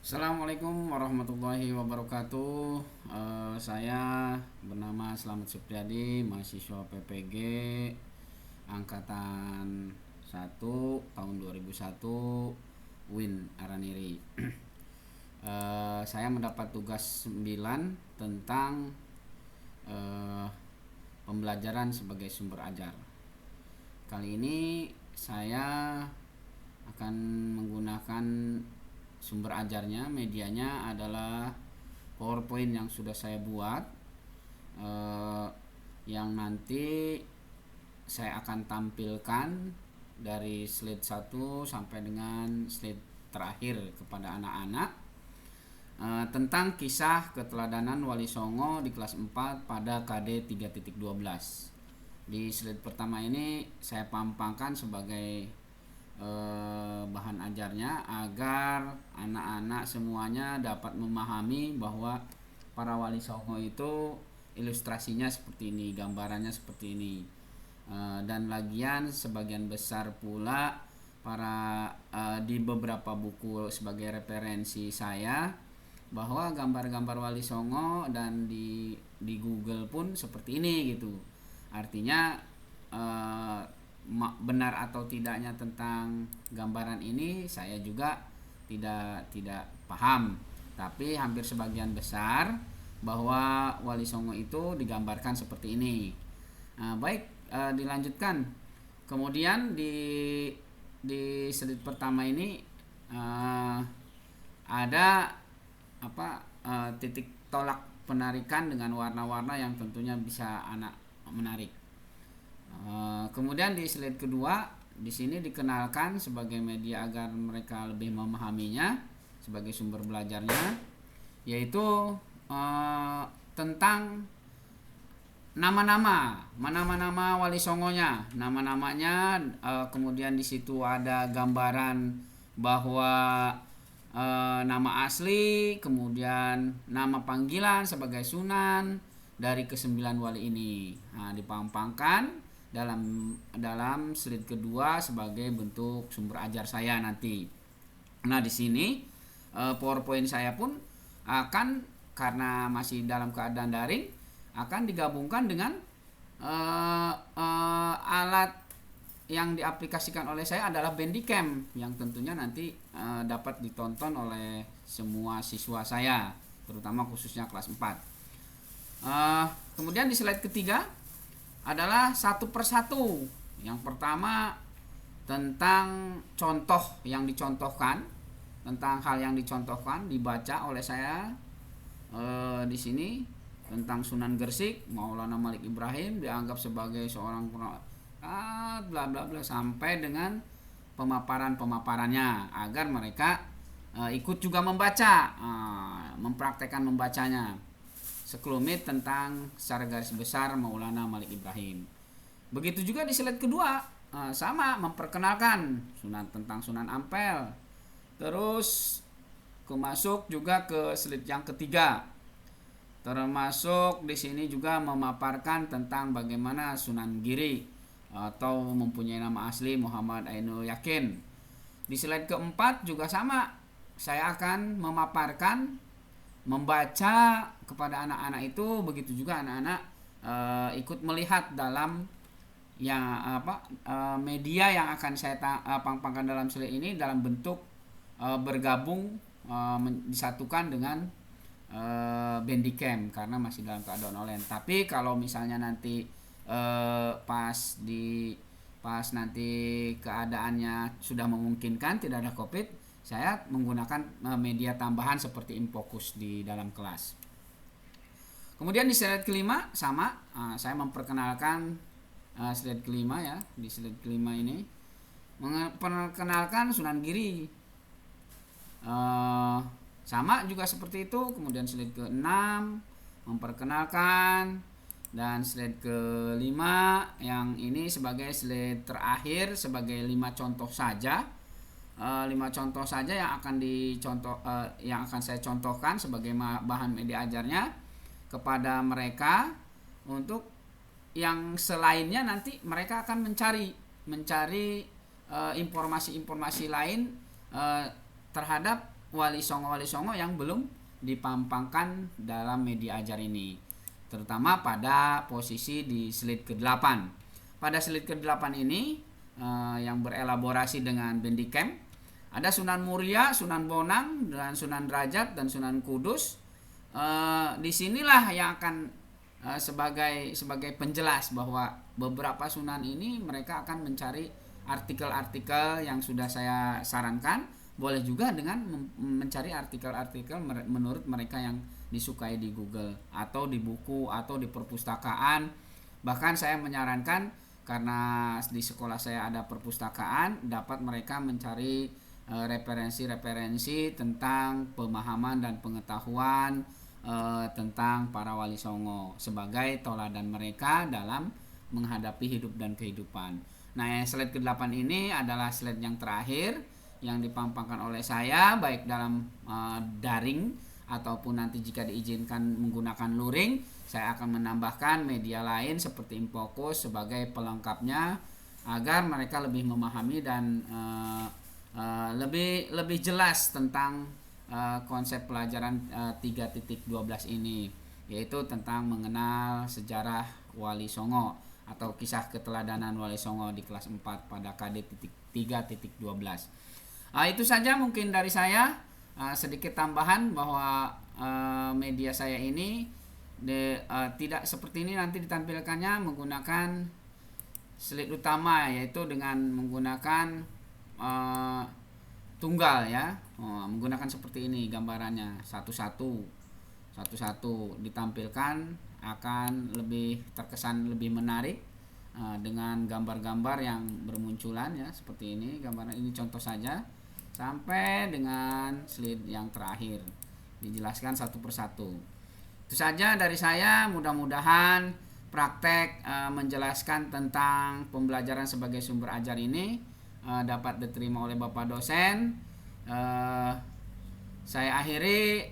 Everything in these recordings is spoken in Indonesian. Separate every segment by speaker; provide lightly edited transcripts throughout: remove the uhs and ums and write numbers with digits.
Speaker 1: Assalamualaikum warahmatullahi wabarakatuh. Saya bernama Slamet Supriyadi, mahasiswa PPG angkatan 1 tahun 2001 Win Araniri. Saya mendapat tugas 9 tentang pembelajaran sebagai sumber ajar. Kali ini saya akan menggunakan sumber ajarnya, medianya adalah PowerPoint yang sudah saya buat, yang nanti saya akan tampilkan dari slide 1 sampai dengan slide terakhir kepada anak-anak, tentang kisah keteladanan Wali Songo di kelas 4 pada KD 3.12. Di slide pertama ini saya pampangkan sebagai bahan ajarnya agar anak-anak semuanya dapat memahami bahwa para Wali Songo itu ilustrasinya seperti ini, gambarannya seperti ini, dan lagian sebagian besar pula para di beberapa buku sebagai referensi saya bahwa gambar-gambar Wali Songo dan di Google pun seperti ini gitu. Artinya benar atau tidaknya tentang gambaran ini saya juga tidak paham, tapi hampir sebagian besar bahwa Wali Songo itu digambarkan seperti ini. Baik, dilanjutkan. Kemudian di slide pertama ini ada titik tolak penarikan dengan warna-warna yang tentunya bisa anak menarik. Kemudian di slide kedua di sini dikenalkan sebagai media agar mereka lebih memahaminya sebagai sumber belajarnya, yaitu tentang nama-nama Wali Songonya, nama-namanya. Kemudian di situ ada gambaran bahwa nama asli, kemudian nama panggilan sebagai Sunan dari ke-9 wali ini. Dipampangkan dalam slide kedua sebagai bentuk sumber ajar saya nanti. Nah, di sini PowerPoint saya pun akan, karena masih dalam keadaan daring, akan digabungkan dengan alat yang diaplikasikan oleh saya adalah Bandicam, yang tentunya nanti dapat ditonton oleh semua siswa saya, terutama khususnya kelas 4. Kemudian di slide ketiga adalah satu persatu. Yang pertama tentang contoh yang dicontohkan, tentang hal yang dicontohkan dibaca oleh saya di sini tentang Sunan Gresik, Maulana Malik Ibrahim dianggap sebagai seorang bla bla bla sampai dengan pemaparannya agar mereka ikut juga membaca, mempraktekkan membacanya. Sekelumit tentang secara garis besar Maulana Malik Ibrahim. Begitu juga di slide kedua, sama memperkenalkan tentang Sunan Ampel. Terus masuk juga ke slide yang ketiga, termasuk di sini juga memaparkan tentang bagaimana Sunan Giri atau mempunyai nama asli Muhammad Ainul Yakin. Di slide keempat juga sama, saya akan memaparkan, membaca kepada anak-anak itu. Begitu juga anak-anak ikut melihat dalam media yang akan saya pampangkan dalam slide ini dalam bentuk bergabung, disatukan dengan Bandicam karena masih dalam keadaan online. Tapi kalau misalnya nanti pas nanti keadaannya sudah memungkinkan, tidak ada COVID, saya menggunakan media tambahan seperti Infocus di dalam kelas. Kemudian di slide kelima sama, saya memperkenalkan slide kelima ya. Di slide kelima ini memperkenalkan Sunan Giri, sama juga seperti itu. Kemudian slide ke-6 memperkenalkan, dan slide ke-5 yang ini sebagai slide terakhir sebagai 5 contoh saja. 5 contoh saja yang akan yang akan saya contohkan sebagai bahan media ajarnya kepada mereka, untuk yang selainnya nanti mereka akan mencari informasi-informasi lain terhadap wali songo yang belum dipampangkan dalam media ajar ini, terutama pada posisi di slide ke-8. Pada slide ke-8 ini yang berelaborasi dengan Bandicam, ada Sunan Muria, Sunan Bonang, dan Sunan Derajat dan Sunan Kudus. Disinilah yang akan sebagai penjelas bahwa beberapa sunan ini mereka akan mencari artikel-artikel yang sudah saya sarankan. Boleh juga dengan mencari artikel-artikel menurut mereka yang disukai di Google atau di buku atau di perpustakaan. Bahkan saya menyarankan, karena di sekolah saya ada perpustakaan, dapat mereka mencari referensi-referensi tentang pemahaman dan pengetahuan tentang para wali songo sebagai toladan mereka dalam menghadapi hidup dan kehidupan. Nah, slide ke-8 ini adalah slide yang terakhir yang dipampangkan oleh saya, baik dalam daring ataupun nanti jika diizinkan menggunakan luring. Saya akan menambahkan media lain seperti Infocus sebagai pelengkapnya agar mereka lebih memahami dan lebih jelas tentang konsep pelajaran 3.12 ini, yaitu tentang mengenal sejarah Wali Songo atau kisah keteladanan Wali Songo di kelas 4 pada KD 3.12. Itu saja mungkin dari saya. Sedikit tambahan bahwa media saya ini tidak seperti ini nanti ditampilkannya menggunakan slide utama, yaitu dengan menggunakan tunggal ya, menggunakan seperti ini gambarannya satu-satu ditampilkan, akan lebih terkesan lebih menarik dengan gambar-gambar yang bermunculan ya, seperti ini gambaran ini contoh saja sampai dengan slide yang terakhir dijelaskan satu persatu. Itu saja dari saya, mudah-mudahan praktek menjelaskan tentang pembelajaran sebagai sumber ajar ini dapat diterima oleh Bapak dosen. Saya akhiri,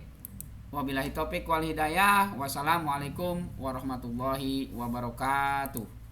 Speaker 1: wabillahi taufik wal hidayah. Wassalamualaikum warahmatullahi wabarakatuh.